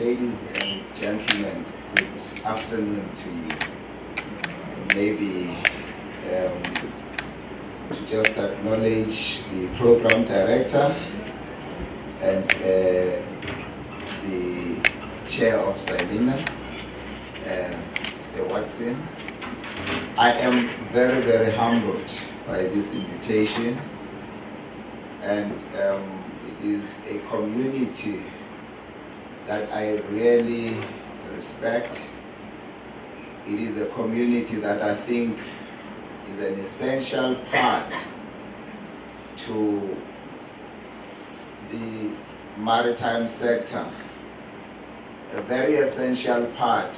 Ladies and gentlemen, good afternoon to you. Maybe to just acknowledge the program director and the chair of Sabina, Mr. Watson. I am very, very humbled by this invitation, and it is a community that I really respect. It is a community that I think is an essential part to the maritime sector, a very essential part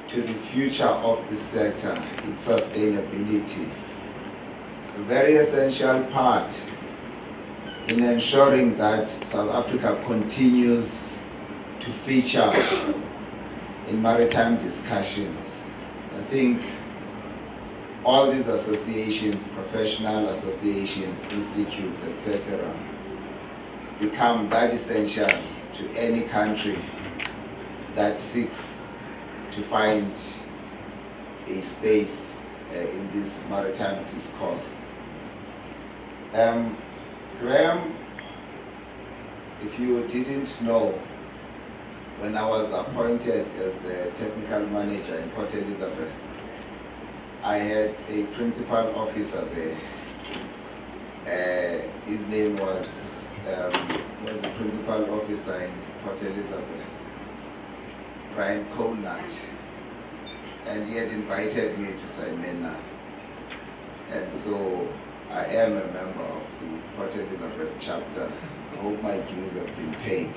to the future of the sector, its sustainability, a very essential part in ensuring that South Africa continues to feature in maritime discussions. I think all these associations, professional associations, institutes, etc., become that essential to any country that seeks to find a space in this maritime discourse. Graham, if you didn't know, when I was appointed as a technical manager in Port Elizabeth, I had a principal officer there. His name was the principal officer in Port Elizabeth, Brian Colnut, and he had invited me to Simena, and so I am a member of the Port Elizabeth chapter. I hope my dues have been paid.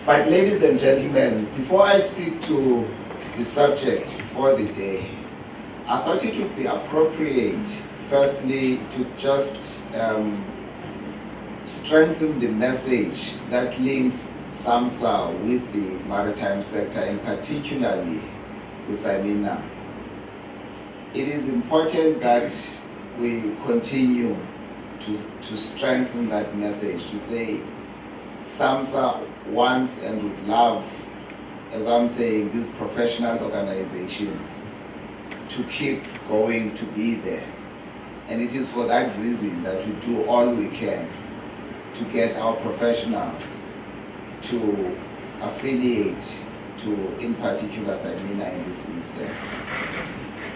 But ladies and gentlemen, before I speak to the subject for the day, I thought it would be appropriate, firstly, to just strengthen the message that links Samsa with the maritime sector, and particularly with Samina. It is important that we continue to strengthen that message, to say Samsa wants and would love, as I'm saying, these professional organizations to keep going, to be there. And it is for that reason that we do all we can to get our professionals to affiliate to, in particular, Salina in this instance.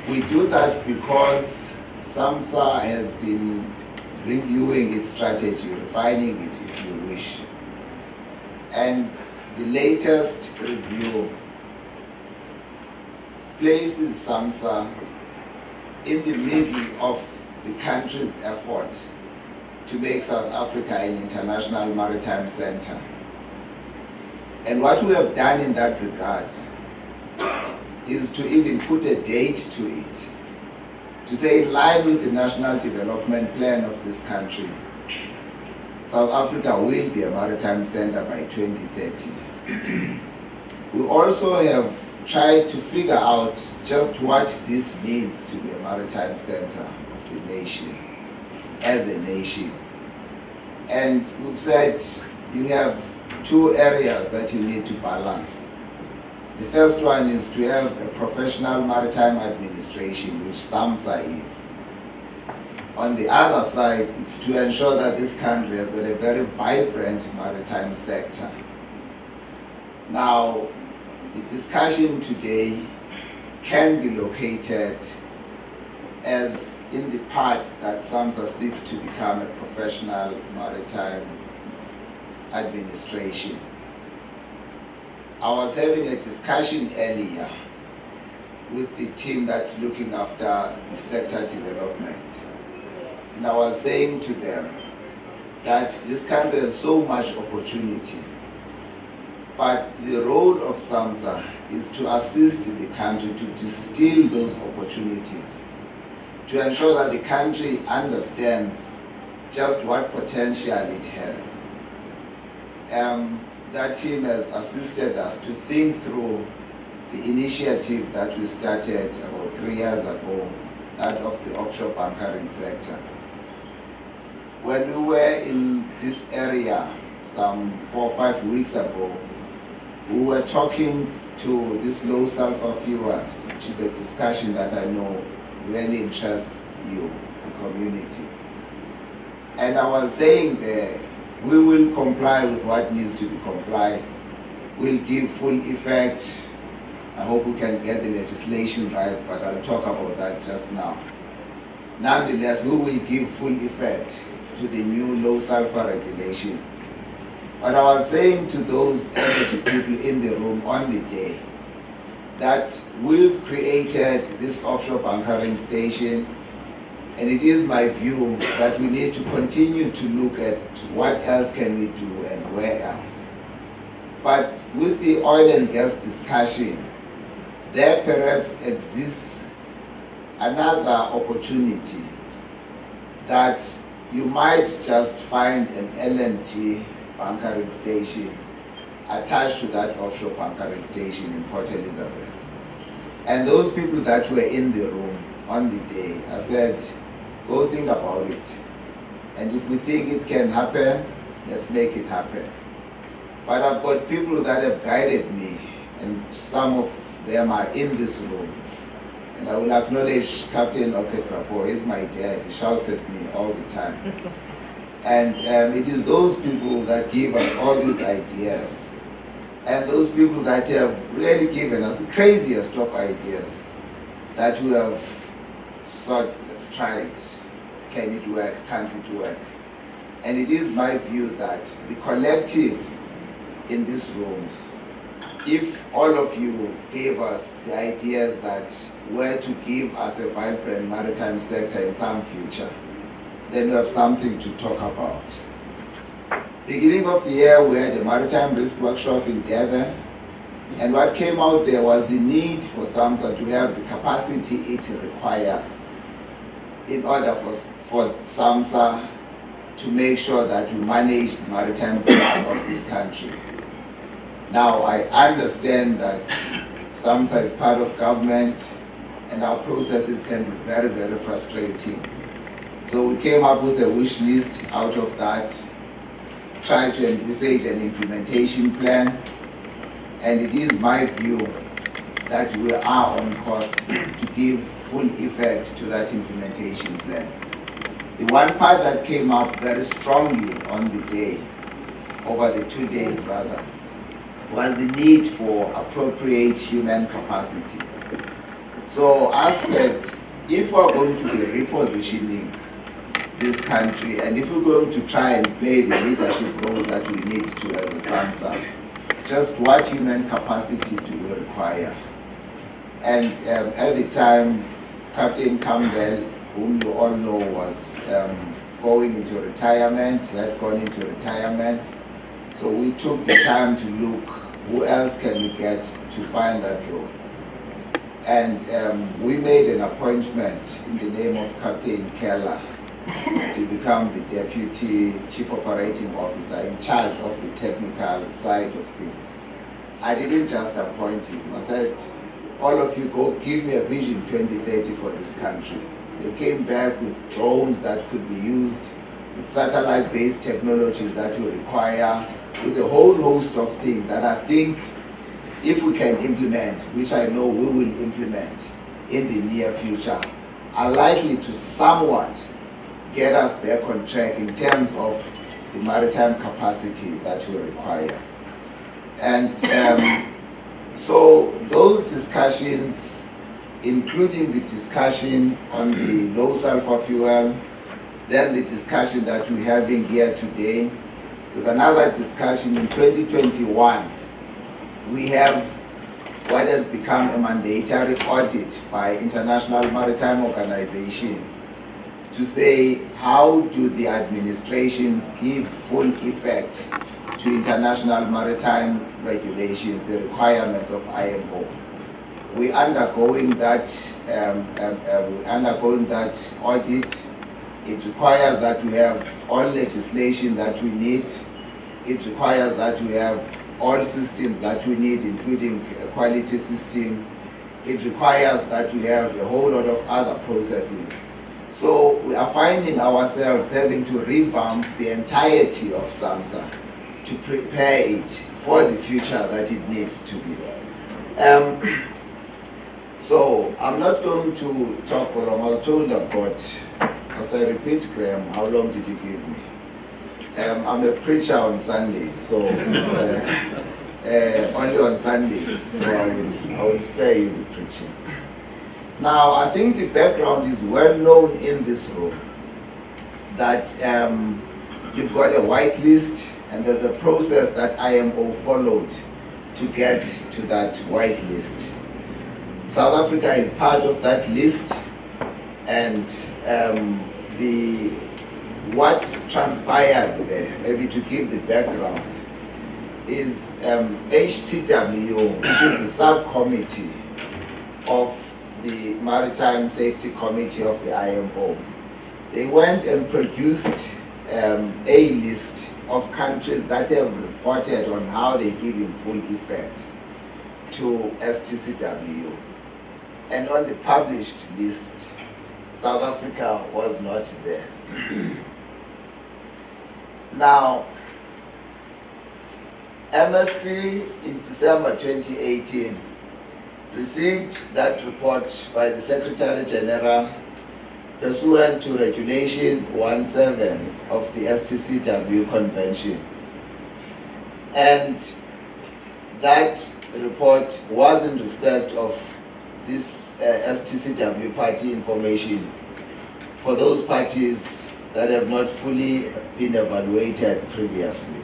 We do that because Samsa has been reviewing its strategy, refining it if you wish. And the latest review places Samsa in the middle of the country's effort to make South Africa an international maritime center. And what we have done in that regard is to even put a date to it, to say in line with the National Development Plan of this country, South Africa will be a maritime center by 2030. We also have tried to figure out just what this means to be a maritime center of the nation, as a nation. And we've said you have two areas that you need to balance. The first one is to have a professional maritime administration, which Samsa is. On the other side, it's to ensure that this country has got a very vibrant maritime sector. Now, the discussion today can be located as in the part that Samsa seeks to become a professional maritime administration. I was having a discussion earlier with the team that's looking after the sector development. And I was saying to them that this country has so much opportunity, but the role of Samsa is to assist the country to distill those opportunities, to ensure that the country understands just what potential it has. That team has assisted us to think through the initiative that we started about 3 years ago, that of the offshore bunkering sector. When we were in this area some 4 or 5 weeks ago, we were talking to this low sulfur fuels, which is a discussion that I know really interests you, the community. And I was saying there, we will comply with what needs to be complied. We'll give full effect. I hope we can get the legislation right, but I'll talk about that just now. Nonetheless, we will give full effect to the new low sulfur regulations. But I was saying to those energy people in the room on the day that we've created this offshore bunkering station, and it is my view that we need to continue to look at what else can we do and where else. But with the oil and gas discussion, there perhaps exists another opportunity that you might just find an LNG bunkering station attached to that offshore bunkering station in Port Elizabeth. And those people that were in the room on the day, I said, go think about it. And if we think it can happen, let's make it happen. But I've got people that have guided me, and some of them are in this room. And I will acknowledge Captain Oketrapo. He's my dad. He shouts at me all the time. And it is those people that give us all these ideas. And those people that have really given us the craziest of ideas that we have thought, let's try it. Can it work? Can't it work? And it is my view that the collective in this room, if all of you gave us the ideas that were to give us a vibrant maritime sector in some future, then we have something to talk about. Beginning of the year, we had a maritime risk workshop in Devon, and what came out there was the need for Samsa to have the capacity it requires in order for Samsa to make sure that we manage the maritime risk of this country. Now, I understand that Samsa is part of government, and our processes can be very, very frustrating. So we came up with a wish list out of that, tried to envisage an implementation plan, and it is my view that we are on course to give full effect to that implementation plan. The one part that came up very strongly on the day, over the 2 days rather, was the need for appropriate human capacity. So I said, if we're going to be repositioning this country, and if we're going to try and play the leadership role that we need to as a Samsa, just what human capacity do we require? And at the time, Captain Campbell, whom you all know, was going into retirement. He had gone into retirement. So we took the time to look, who else can we get to find that role? And we made an appointment in the name of Captain Keller to become the Deputy Chief Operating Officer in charge of the technical side of things. I didn't just appoint him. I said, all of you go give me a vision 2030 for this country. They came back with drones that could be used, with satellite-based technologies that will require, with a whole host of things that I think if we can implement, which I know we will implement in the near future, are likely to somewhat get us back on track in terms of the maritime capacity that we require. And so those discussions, including the discussion on the low sulfur fuel, then the discussion that we're having here today, there's another discussion in 2021. We have what has become a mandatory audit by International Maritime Organization to say, how do the administrations give full effect to international maritime regulations, the requirements of IMO? We're undergoing that audit. It requires that we have all legislation that we need. It requires that we have all systems that we need, including a quality system. It requires that we have a whole lot of other processes. So we are finding ourselves having to revamp the entirety of Samsa to prepare it for the future that it needs to be. So I'm not going to talk for long. I was told I've got, must I repeat, Graham, how long did you give me? I'm a preacher on Sundays, so only on Sundays, so I will spare you the preaching. Now, I think the background is well known in this room, that you've got a whitelist, and there's a process that IMO followed to get to that whitelist. South Africa is part of that list, and what transpired there, maybe to give the background, is HTW, which is the subcommittee of the Maritime Safety Committee of the IMO. They went and produced a list of countries that have reported on how they give in full effect to STCW. And on the published list, South Africa was not there. Now, MSC in December 2018 received that report by the Secretary General pursuant to Regulation 17 of the STCW Convention. And that report was in respect of this STCW party information for those parties that have not fully been evaluated previously.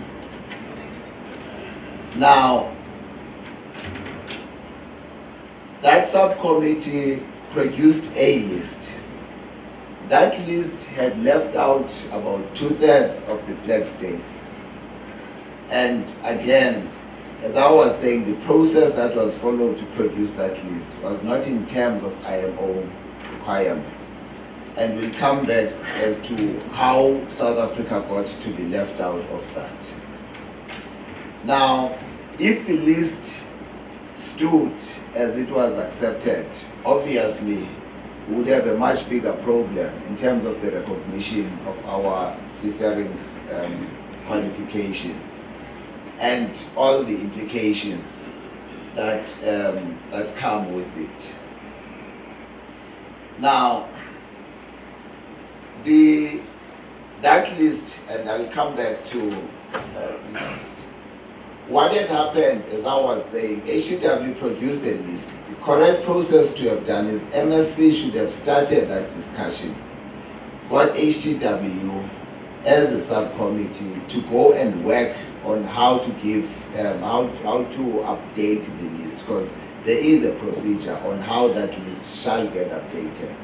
Now, that subcommittee produced a list. That list had left out about 2/3 of the flag states. And again, as I was saying, the process that was followed to produce that list was not in terms of IMO requirements. And we'll come back as to how South Africa got to be left out of that. Now, if the list stood as it was accepted, obviously we would have a much bigger problem in terms of the recognition of our seafaring qualifications and all the implications that, that come with it. Now, that list, and I'll come back to this. What had happened, as I was saying, HTW produced a list. The correct process to have done is MSC should have started that discussion, got HTW as a subcommittee to go and work on how to give, how to update the list, because there is a procedure on how that list shall get updated.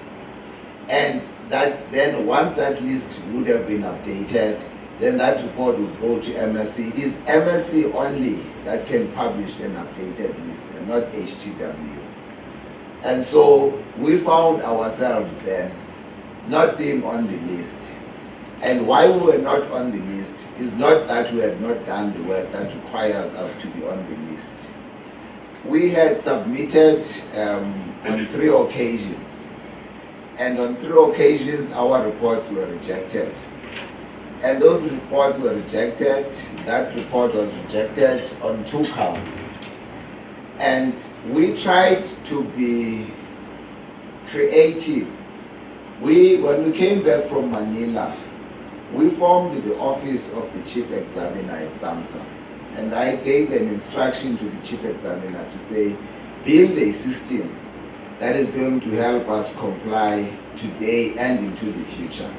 And that then once that list would have been updated, then that report would go to MSC. It is MSC only that can publish an updated list and not HTW. And so we found ourselves then not being on the list. And why we were not on the list is not that we had not done the work that requires us to be on the list. We had submitted on 3 occasions. And on 3 occasions, our reports were rejected. And those reports were rejected. That report was rejected on 2 counts. And we tried to be creative. When we came back from Manila, we formed the office of the chief examiner at Samsa. And I gave an instruction to the chief examiner to say, build a system that is going to help us comply today and into the future.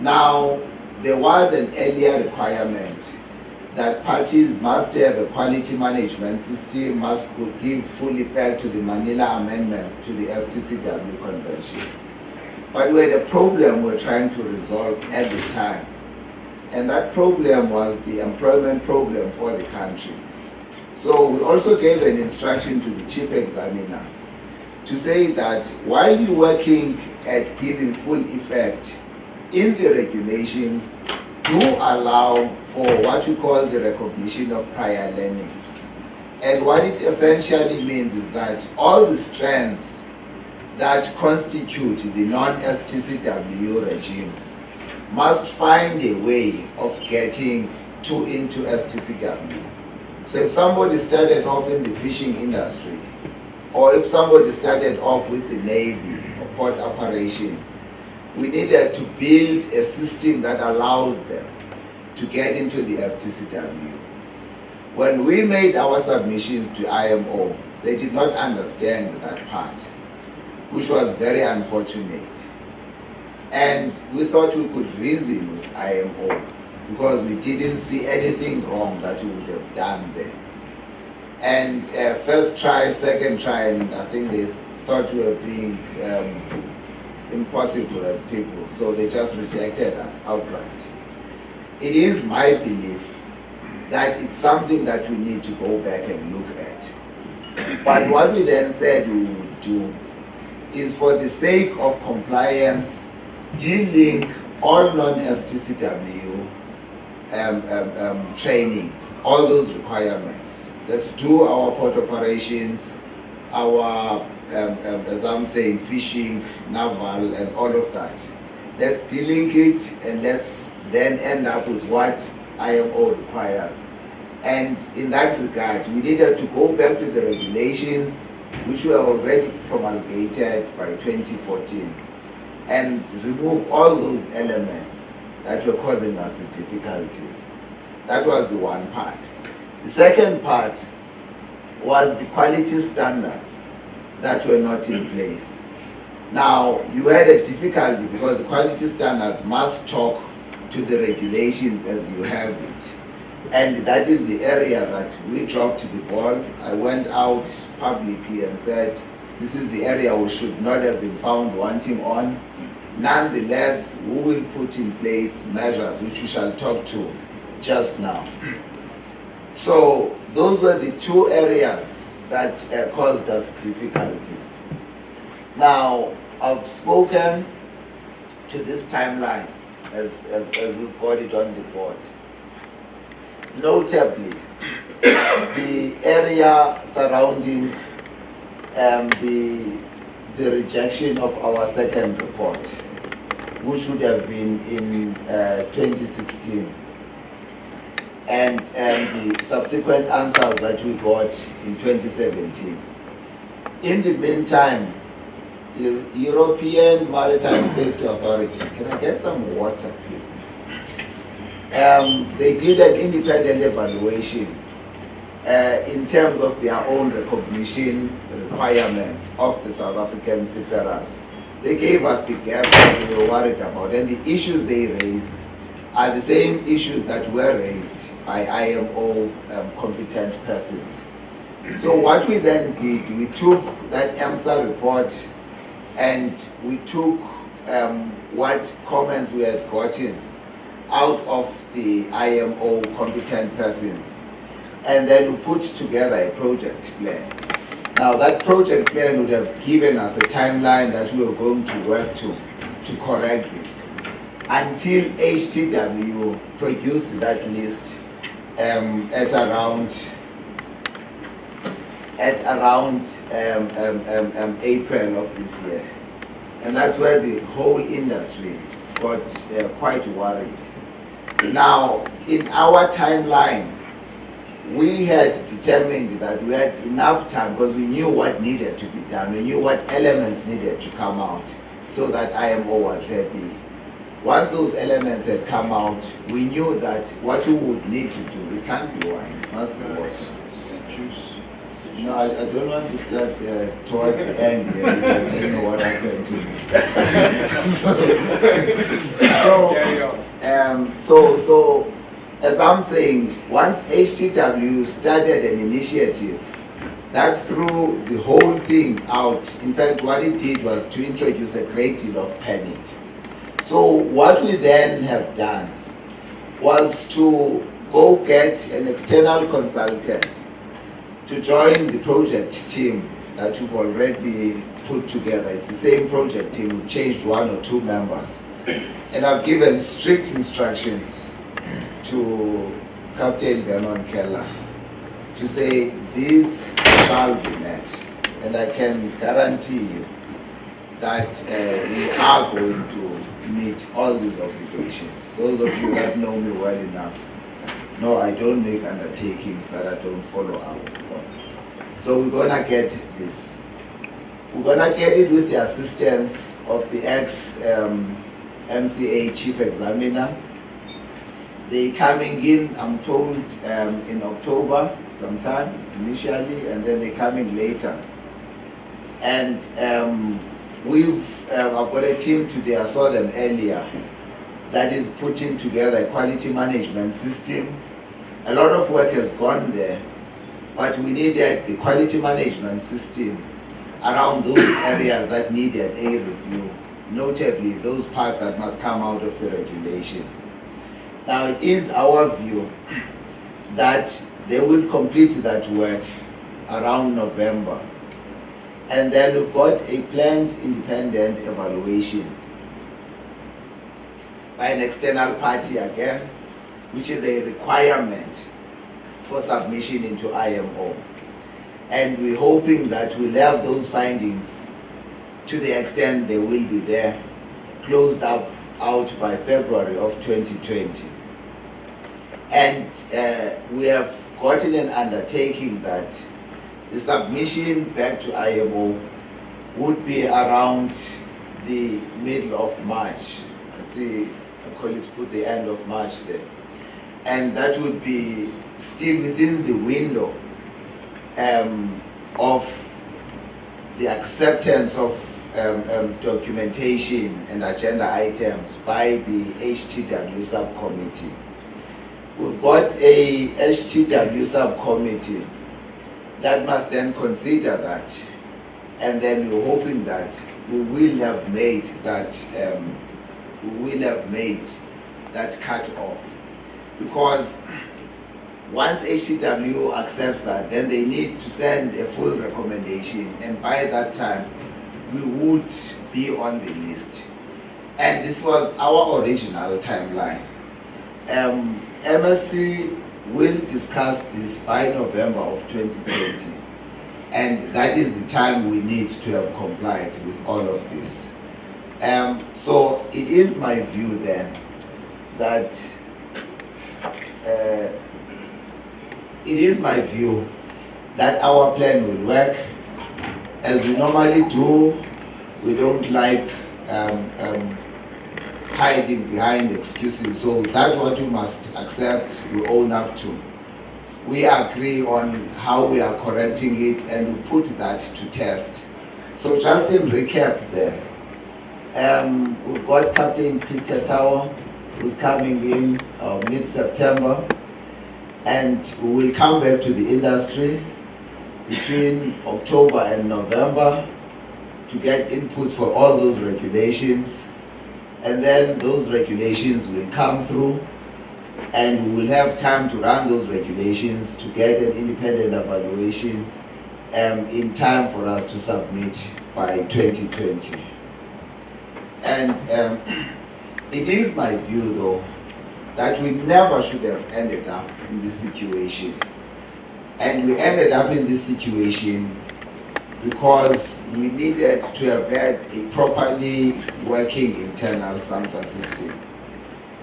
Now, there was an earlier requirement that parties must have a quality management system, must give full effect to the Manila amendments to the STCW Convention. But we had a problem we're trying to resolve at the time. And that problem was the employment problem for the country. So we also gave an instruction to the chief examiner to say that while you're working at giving full effect in the regulations, do allow for what we call the recognition of prior learning. And what it essentially means is that all the strands that constitute the non-STCW regimes must find a way of getting into STCW. So if somebody started off in the fishing industry, or if somebody started off with the Navy or port operations, we needed to build a system that allows them to get into the STCW. When we made our submissions to IMO, they did not understand that part, which was very unfortunate. And we thought we could reason with IMO because we didn't see anything wrong that we would have done there. And first try, second try, and I think they thought we were being impossible as people, so they just rejected us outright. It is my belief that it's something that we need to go back and look at. But what we then said we would do is, for the sake of compliance, de-link all non-STCW training, all those requirements. Let's do our port operations, our, as I'm saying, fishing, naval, and all of that. Let's de-link it, and let's then end up with what IMO requires. And in that regard, we needed to go back to the regulations which were already promulgated by 2014 and remove all those elements that were causing us the difficulties. That was the one part. The second part was the quality standards that were not in place. Now, you had a difficulty because the quality standards must talk to the regulations as you have it. And that is the area that we dropped the ball. I went out publicly and said, this is the area we should not have been found wanting on. Nonetheless, we will put in place measures which we shall talk to just now. So those were the two areas that caused us difficulties. Now, I've spoken to this timeline as we've got it on the board. Notably, the area surrounding the rejection of our second report, which would have been in 2016, and the subsequent answers that we got in 2017. In the meantime, the European Maritime Safety Authority, can I get some water, please? They did an independent evaluation in terms of their own recognition requirements of the South African seafarers. They gave us the gaps that we were worried about, and the issues they raised are the same issues that were raised by IMO competent persons. So what we then did, we took that EMSA report and we took what comments we had gotten out of the IMO competent persons, and then we put together a project plan. Now that project plan would have given us a timeline that we were going to work to correct this until HTW produced that list at around April of this year. And that's where the whole industry got quite worried. Now, in our timeline, we had determined that we had enough time because we knew what needed to be done. We knew what elements needed to come out so that IMO was happy. Once those elements had come out, we knew that what we would need to do, it can't be wine, it must be water. Juice. No, I don't want to start towards the end here because I don't know what happened to me. So, as I'm saying, once HTW started an initiative that threw the whole thing out, in fact, what it did was to introduce a great deal of panic. So what we then have done was to go get an external consultant to join the project team that we've already put together. It's the same project team, we've changed one or two members. And I've given strict instructions to Captain Vernon Keller to say these shall be met. And I can guarantee you that we are going to meet all these obligations. Those of you that know me well enough No, I don't make undertakings that I don't follow up on. So we're gonna get this. We're gonna get it with the assistance of the ex-MCA Chief Examiner. They coming in, I'm told, in October sometime initially, and then they coming later. And I've got a team today, I saw them earlier, that is putting together a quality management system. A lot of work has gone there, but we needed the quality management system around those areas that needed a review, notably those parts that must come out of the regulations. Now it is our view that they will complete that work around November. And then we've got a planned independent evaluation by an external party again, which is a requirement for submission into IMO. And we're hoping that we'll have those findings, to the extent they will be there, closed out by February of 2020. And we have gotten an undertaking that the submission back to IMO would be around the middle of March. I see a colleague put the end of March there. And that would be still within the window of the acceptance of documentation and agenda items by the HTW subcommittee. We've got a HTW subcommittee that must then consider that, and then we're hoping that we will have made that cut off, because once HTW accepts that, then they need to send a full recommendation, and by that time we would be on the list. And this was our original timeline. MSC will discuss this by November of 2020, and that is the time we need to have complied with all of this. So it is my view then that our plan will work as we normally do. We don't like hiding behind excuses, so that's what we must accept, we own up to. We agree on how we are correcting it, and we put that to test. So just in recap there, we've got Captain Peter Tower, who's coming in mid-September, and we will come back to the industry between October and November to get inputs for all those regulations. And then those regulations will come through, and we will have time to run those regulations to get an independent evaluation in time for us to submit by 2020. And it is my view, though, that we never should have ended up in this situation. And we ended up in this situation because we needed to have had a properly working internal Samsa system.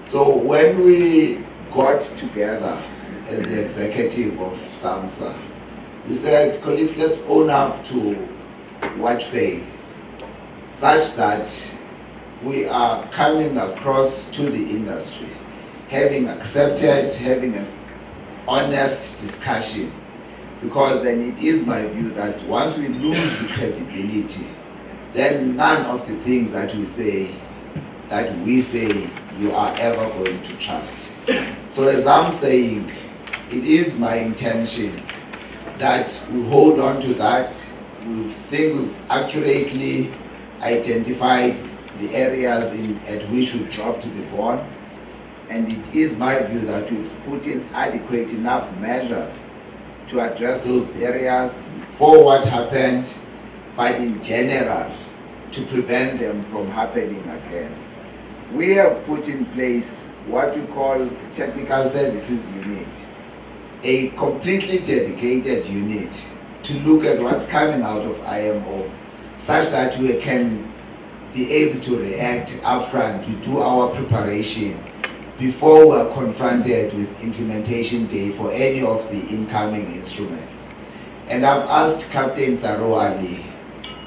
So when we got together as the executive of Samsa, we said, colleagues, let's own up to what failed, such that we are coming across to the industry, having accepted, having an honest discussion. Because then it is my view that once we lose the credibility, then none of the things that we say you are ever going to trust. So as I'm saying, it is my intention that we hold on to that. We think we've accurately identified the areas at which we dropped the ball. And it is my view that we've put in adequate enough measures to address those areas for what happened, but in general, to prevent them from happening again. We have put in place what we call the Technical Services Unit, a completely dedicated unit to look at what's coming out of IMO, such that we can be able to react upfront, to do our preparation, before we are confronted with implementation day for any of the incoming instruments. And I've asked Captain Saro Ali,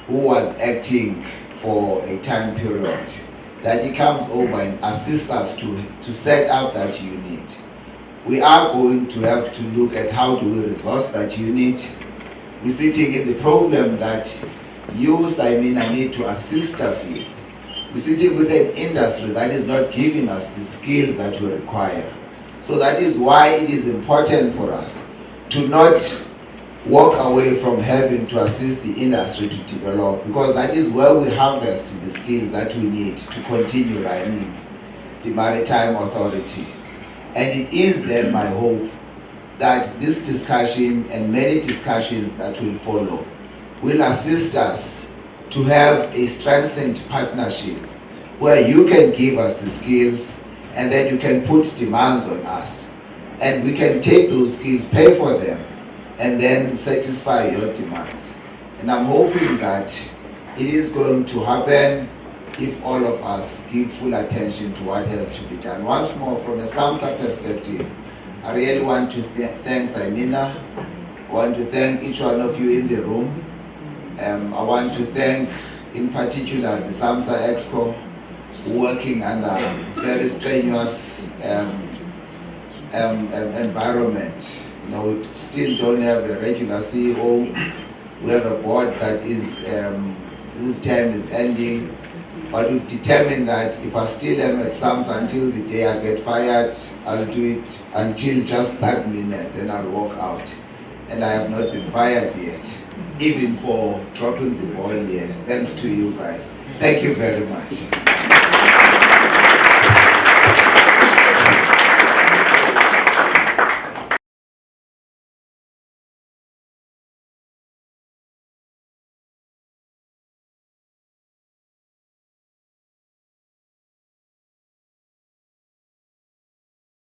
who was acting for a time period, that he comes over and assists us to set up that unit. We are going to have to look at how do we resource that unit. We're sitting in the problem that you, Simina, need to assist us with. We're sitting with an industry that is not giving us the skills that we require. So that is why it is important for us to not walk away from having to assist the industry to develop, because that is where we harvest the skills that we need to continue running the Maritime Authority. And it is then my hope that this discussion and many discussions that will follow will assist us to have a strengthened partnership where you can give us the skills and then you can put demands on us. And we can take those skills, pay for them, and then satisfy your demands. And I'm hoping that it is going to happen if all of us give full attention to what has to be done. Once more, from a Samsa perspective, I really want to thank Simina. I want to thank each one of you in the room. I want to thank, in particular, the Samsa Exco, working under very strenuous environment. You know, we still don't have a regular CEO. We have a board that is whose term is ending. But we've determined that if I still am at Samsa until the day I get fired, I'll do it until just that minute, then I'll walk out. And I have not been fired yet, even for dropping the ball here. Thanks to you guys. Thank you very much.